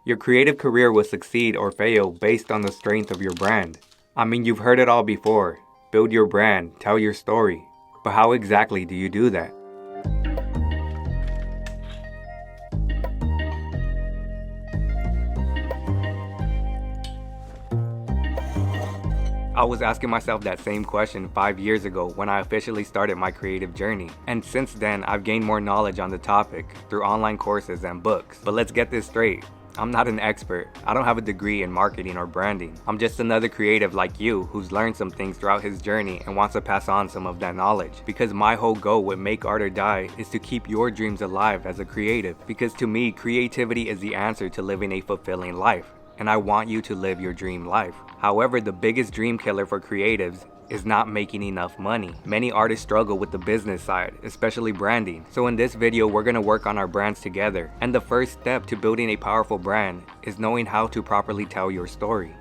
Your creative career will succeed or fail based on the strength of your brand. I mean, you've heard it all before. Build your brand, tell your story. But how exactly do you do that? I was asking myself that same question 5 years ago when I officially started my creative journey. And since then, I've gained more knowledge on the topic through online courses and books. But let's get this straight. I'm not an expert. I don't have a degree in marketing or branding. I'm just another creative like you who's learned some things throughout his journey and wants to pass on some of that knowledge. Because my whole goal with Make Art or Die is to keep your dreams alive as a creative. Because to me, creativity is the answer to living a fulfilling life. And I want you to live your dream life. However, the biggest dream killer for creatives is not making enough money. Many artists struggle with the business side, especially branding. So in this video, we're gonna work on our brands together. And the first step to building a powerful brand is knowing how to properly tell your story.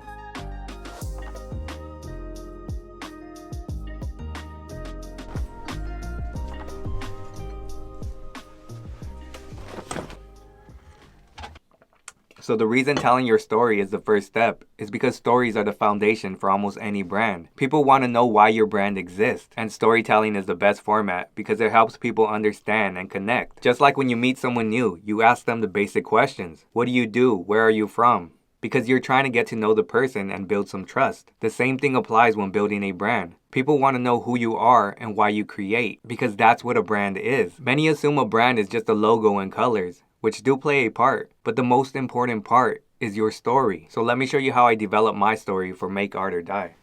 So the reason telling your story is the first step is because stories are the foundation for almost any brand. People want to know why your brand exists, and storytelling is the best format because it helps people understand and connect. Just like when you meet someone new, you ask them the basic questions. What do you do? Where are you from? Because you're trying to get to know the person and build some trust. The same thing applies when building a brand. People want to know who you are and why you create, because that's what a brand is. Many assume a brand is just a logo and colors, which do play a part, but the most important part is your story. So let me show you how I developed my story for Make Art or Die.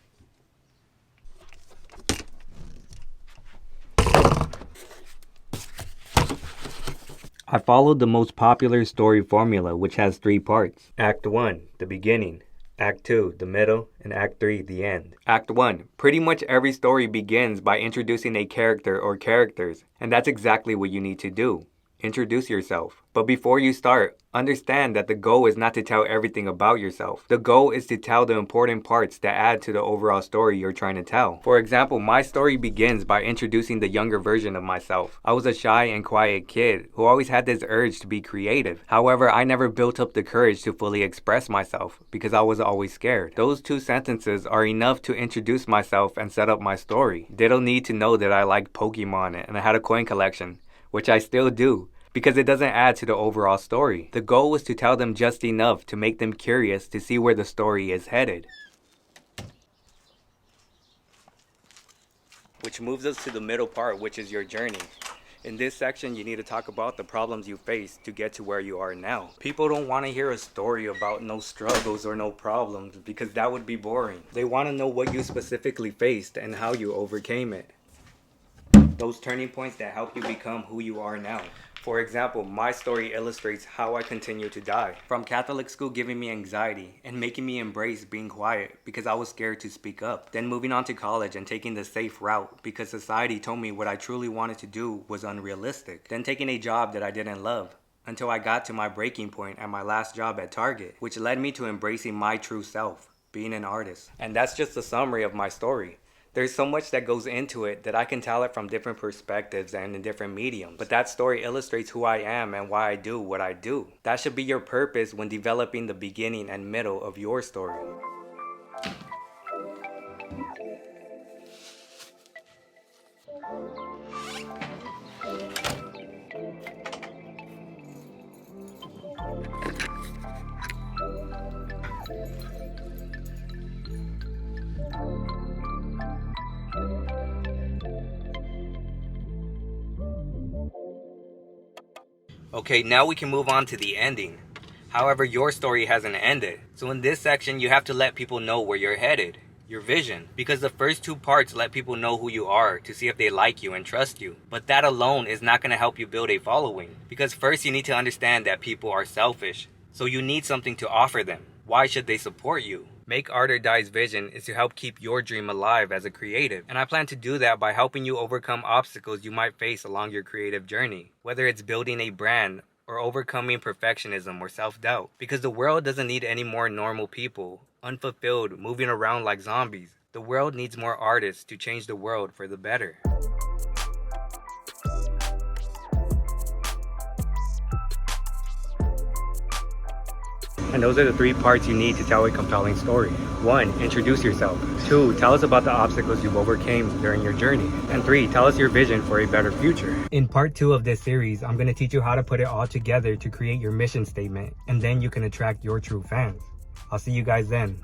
I followed the most popular story formula, which has 3 parts. Act 1, the beginning. Act 2, the middle, and Act 3, the end. Act 1, pretty much every story begins by introducing a character or characters, and that's exactly what you need to do. Introduce yourself. But before you start, understand that the goal is not to tell everything about yourself. The goal is to tell the important parts that add to the overall story you're trying to tell. For example, my story begins by introducing the younger version of myself. I was a shy and quiet kid who always had this urge to be creative. However, I never built up the courage to fully express myself because I was always scared. Those 2 sentences are enough to introduce myself and set up my story. They don't need to know that I liked Pokemon and I had a coin collection, which I still do, because it doesn't add to the overall story. The goal was to tell them just enough to make them curious to see where the story is headed. Which moves us to the middle part, which is your journey. In this section, you need to talk about the problems you faced to get to where you are now. People don't want to hear a story about no struggles or no problems because that would be boring. They want to know what you specifically faced and how you overcame it. Those turning points that help you become who you are now. For example, my story illustrates how I continue to die. From Catholic school giving me anxiety and making me embrace being quiet because I was scared to speak up. Then moving on to college and taking the safe route because society told me what I truly wanted to do was unrealistic. Then taking a job that I didn't love until I got to my breaking point at my last job at Target, which led me to embracing my true self, being an artist. And that's just a summary of my story. There's so much that goes into it that I can tell it from different perspectives and in different mediums. But that story illustrates who I am and why I do what I do. That should be your purpose when developing the beginning and middle of your story. Okay, now we can move on to the ending. However, your story hasn't ended. So in this section, you have to let people know where you're headed, your vision. Because the first 2 parts let people know who you are to see if they like you and trust you. But that alone is not going to help you build a following. Because first you need to understand that people are selfish. So you need something to offer them. Why should they support you? Make Art or Die's vision is to help keep your dream alive as a creative. And I plan to do that by helping you overcome obstacles you might face along your creative journey. Whether it's building a brand or overcoming perfectionism or self-doubt. Because the world doesn't need any more normal people, unfulfilled, moving around like zombies. The world needs more artists to change the world for the better. And those are the 3 parts you need to tell a compelling story. 1. Introduce yourself. 2. Tell us about the obstacles you've overcame during your journey. And 3. Tell us your vision for a better future. In part 2 of this series, I'm going to teach you how to put it all together to create your mission statement, and then you can attract your true fans. I'll see you guys then.